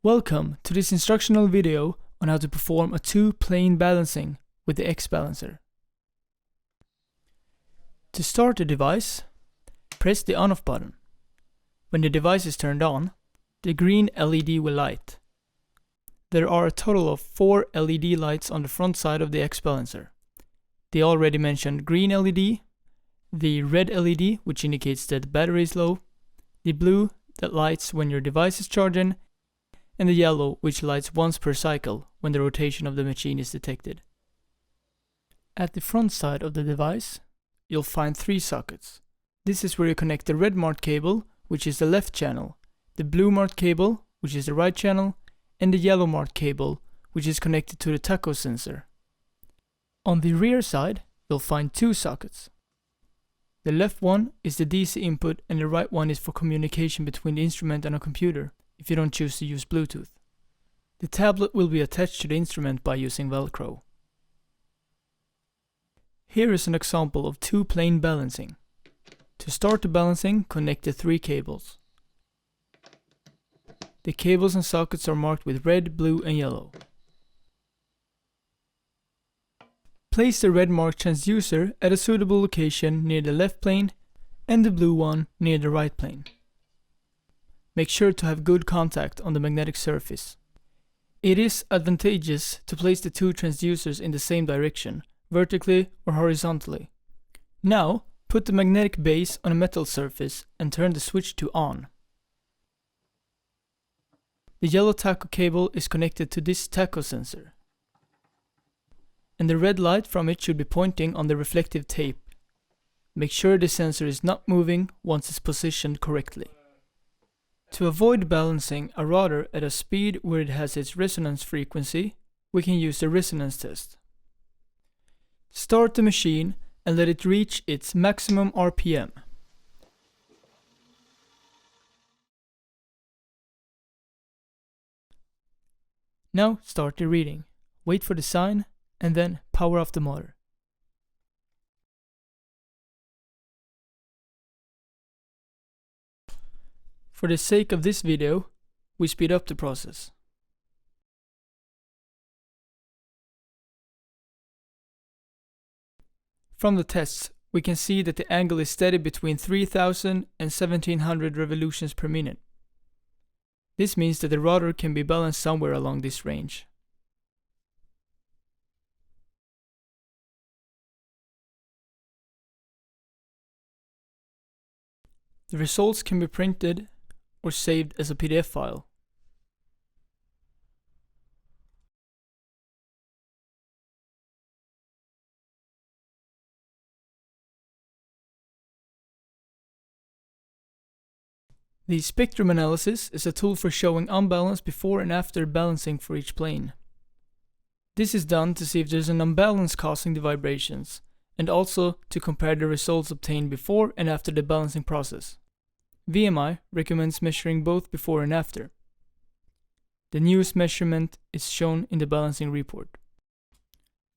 Welcome to this instructional video on how to perform a two-plane balancing with the X balancer. To start the device, press the on-off button. When the device is turned on, the green LED will light. There are a total of 4 LED lights on the front side of the X balancer. The already mentioned green LED, the red LED which indicates that the battery is low, the blue that lights when your device is charging, and the yellow which lights once per cycle when the rotation of the machine is detected. At the front side of the device, you'll find 3 sockets. This is where you connect the red marked cable, which is the left channel, the blue marked cable, which is the right channel, and the yellow marked cable, which is connected to the tacho sensor. On the rear side, you'll find 2 sockets. The left one is the DC input and the right one is for communication between the instrument and a computer, if you don't choose to use Bluetooth. The tablet will be attached to the instrument by using Velcro. Here is an example of two-plane balancing. To start the balancing, connect the 3 cables. The cables and sockets are marked with red, blue and yellow. Place the red marked transducer at a suitable location near the left plane and the blue one near the right plane. Make sure to have good contact on the magnetic surface. It is advantageous to place the 2 transducers in the same direction, vertically or horizontally. Now, put the magnetic base on a metal surface and turn the switch to on. The yellow tacho cable is connected to this tacho sensor, and the red light from it should be pointing on the reflective tape. Make sure the sensor is not moving once it's positioned correctly. To avoid balancing a rotor at a speed where it has its resonance frequency, we can use the resonance test. Start the machine and let it reach its maximum RPM. Now start the reading. Wait for the sign and then power off the motor. For the sake of this video, we speed up the process. From the tests, we can see that the angle is steady between 3000 and 1700 revolutions per minute. This means that the rotor can be balanced somewhere along this range. The results can be printed or saved as a PDF file. The spectrum analysis is a tool for showing unbalance before and after balancing for each plane. This is done to see if there's an unbalance causing the vibrations, and also to compare the results obtained before and after the balancing process. VMI recommends measuring both before and after. The newest measurement is shown in the balancing report.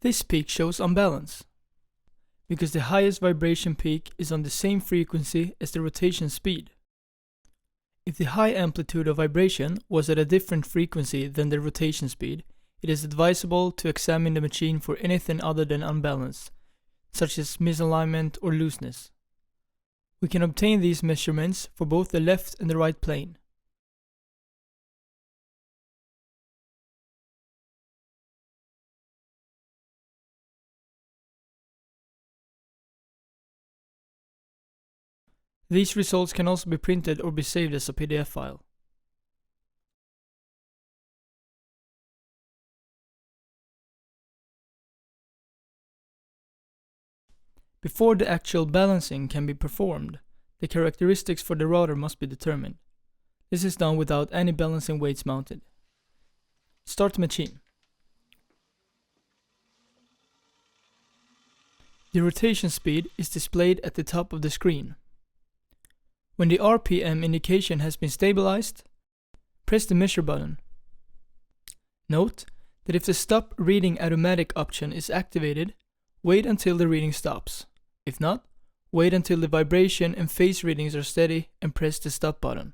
This peak shows unbalance, because the highest vibration peak is on the same frequency as the rotation speed. If the high amplitude of vibration was at a different frequency than the rotation speed, it is advisable to examine the machine for anything other than unbalance, such as misalignment or looseness. We can obtain these measurements for both the left and the right plane. These results can also be printed or be saved as a PDF file. Before the actual balancing can be performed, the characteristics for the rotor must be determined. This is done without any balancing weights mounted. Start the machine. The rotation speed is displayed at the top of the screen. When the RPM indication has been stabilized, press the measure button. Note that if the stop reading automatic option is activated, wait until the reading stops. If not, wait until the vibration and phase readings are steady and press the stop button.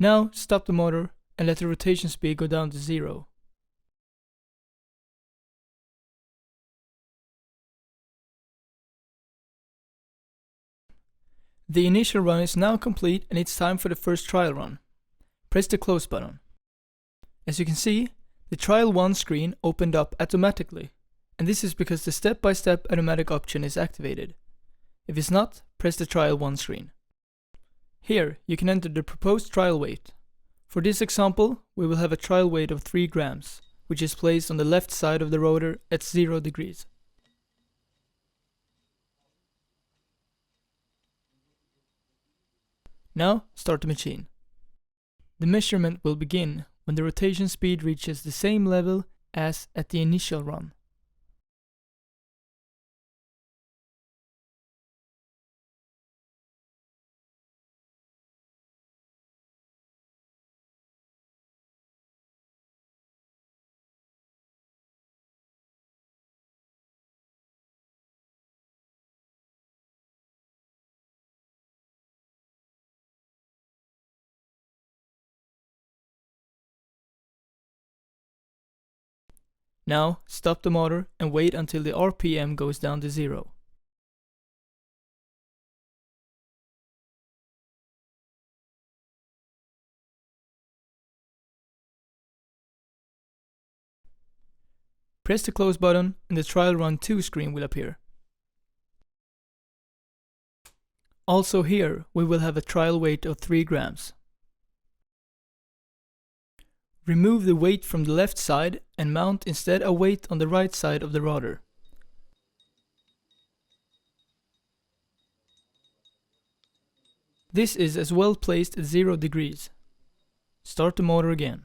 Now stop the motor and let the rotation speed go down to 0. The initial run is now complete and it's time for the first trial run. Press the close button. As you can see, the trial 1 screen opened up automatically, and this is because the step-by-step automatic option is activated. If it's not, press the trial 1 screen. Here you can enter the proposed trial weight. For this example, we will have a trial weight of 3 grams, which is placed on the left side of the rotor at 0 degrees. Now start the machine. The measurement will begin when the rotation speed reaches the same level as at the initial run. Now stop the motor and wait until the RPM goes down to 0. Press the close button and the trial run 2 screen will appear. Also here we will have a trial weight of 3 grams. Remove the weight from the left side and mount instead a weight on the right side of the rotor. This is as well placed at 0 degrees. Start the motor again.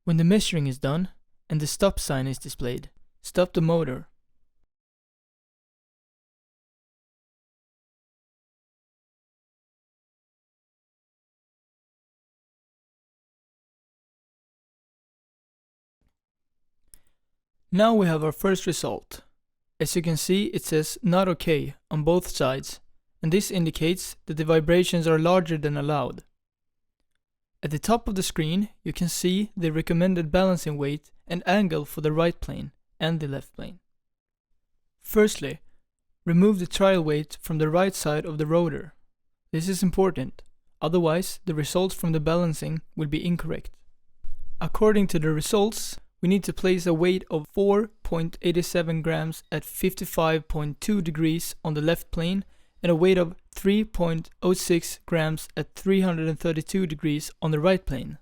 When the measuring is done and the stop sign is displayed, stop the motor. Now we have our first result. As you can see, it says not OK on both sides, and this indicates that the vibrations are larger than allowed. At the top of the screen, you can see the recommended balancing weight and angle for the right plane and the left plane. Firstly, remove the trial weight from the right side of the rotor. This is important, otherwise the results from the balancing will be incorrect. According to the results, we need to place a weight of 4.87 grams at 55.2 degrees on the left plane and a weight of 3.06 grams at 332 degrees on the right plane.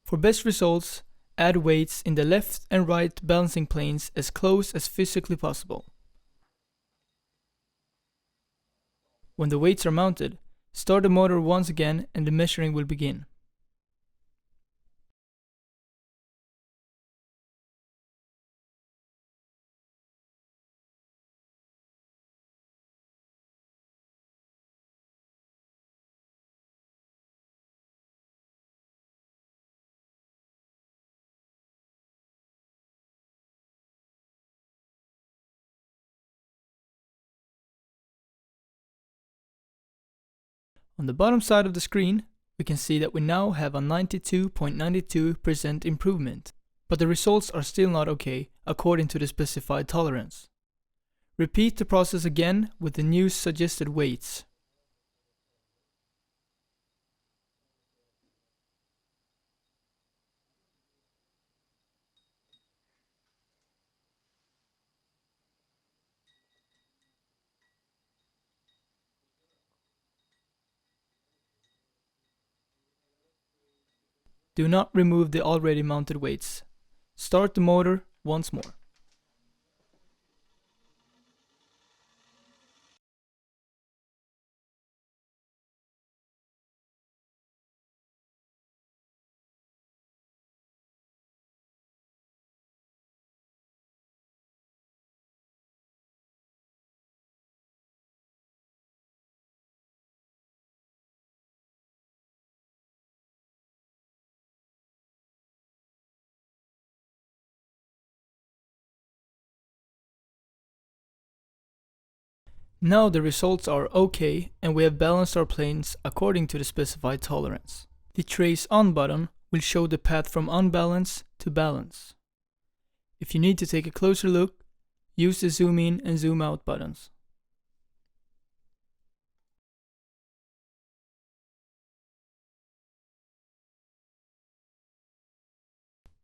For best results, add weights in the left and right balancing planes as close as physically possible. When the weights are mounted, start the motor once again and the measuring will begin. On the bottom side of the screen, we can see that we now have a 92.92% improvement, but the results are still not okay according to the specified tolerance. Repeat the process again with the new suggested weights. Do not remove the already mounted weights. Start the motor once more. Now the results are okay and we have balanced our planes according to the specified tolerance. The Trace On button will show the path from unbalance to balance. If you need to take a closer look, use the Zoom In and Zoom Out buttons.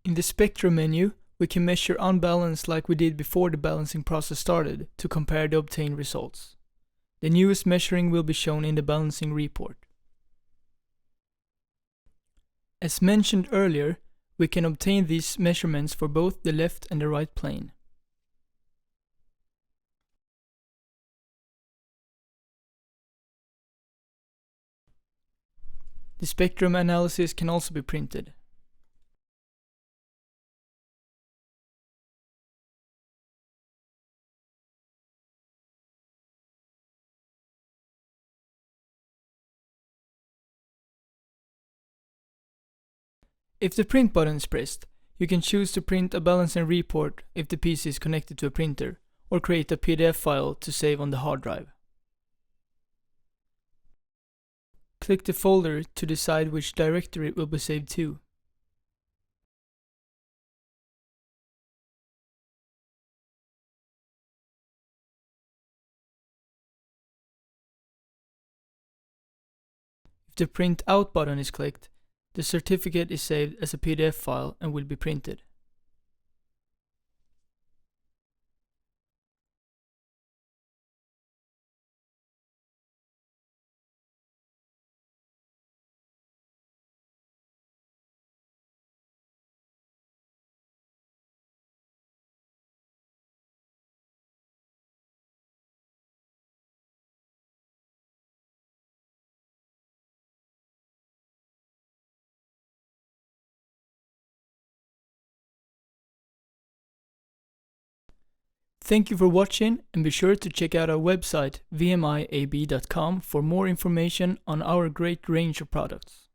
In the Spectrum menu, we can measure unbalance like we did before the balancing process started to compare the obtained results. The newest measuring will be shown in the balancing report. As mentioned earlier, we can obtain these measurements for both the left and the right plane. The spectrum analysis can also be printed. If the print button is pressed, you can choose to print a balancing report if the PC is connected to a printer, or create a PDF file to save on the hard drive. Click the folder to decide which directory it will be saved to. If the Print Out button is clicked, the certificate is saved as a PDF file and will be printed. Thank you for watching, and be sure to check out our website vmiab.com for more information on our great range of products.